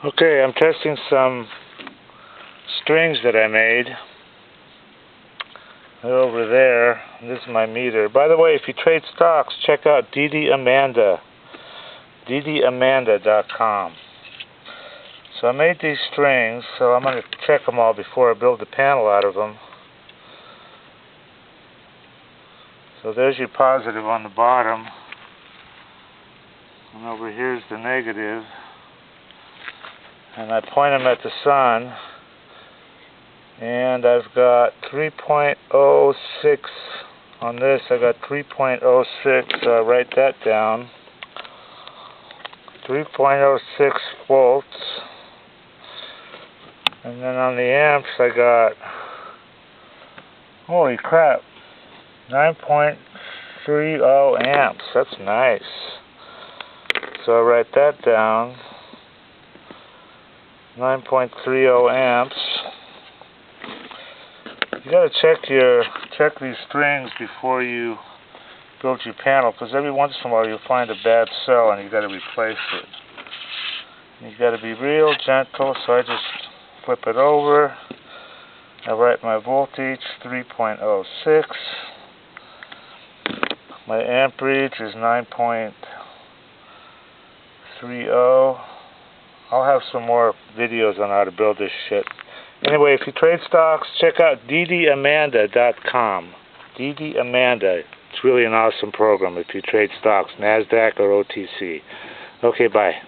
Okay, I'm testing some strings that I made. They're over there. This is my meter. By the way, if you trade stocks, check out DDAmanda. DDAmanda.com. So I made these strings, so I'm going to check them all before I build the panel out of them. So there's your positive on the bottom. And over here's the negative. And I point them at the sun. And I've got 3.06 on this. I got 3.06, so I write that down. 3.06 volts. And then on the amps I got, holy crap, 9.30 amps. That's nice. So I write that down. 9.30 amps. You gotta check these strings before you build your panel, because every once in a while you'll find a bad cell and you gotta replace it. You gotta be real gentle, so I just flip it over. I write my voltage 3.06. My amperage is 9.30. I'll have some more videos on how to build this shit. Anyway, if you trade stocks, check out DDAmanda.com. DDAmanda. It's really an awesome program if you trade stocks, NASDAQ or OTC. Okay, bye.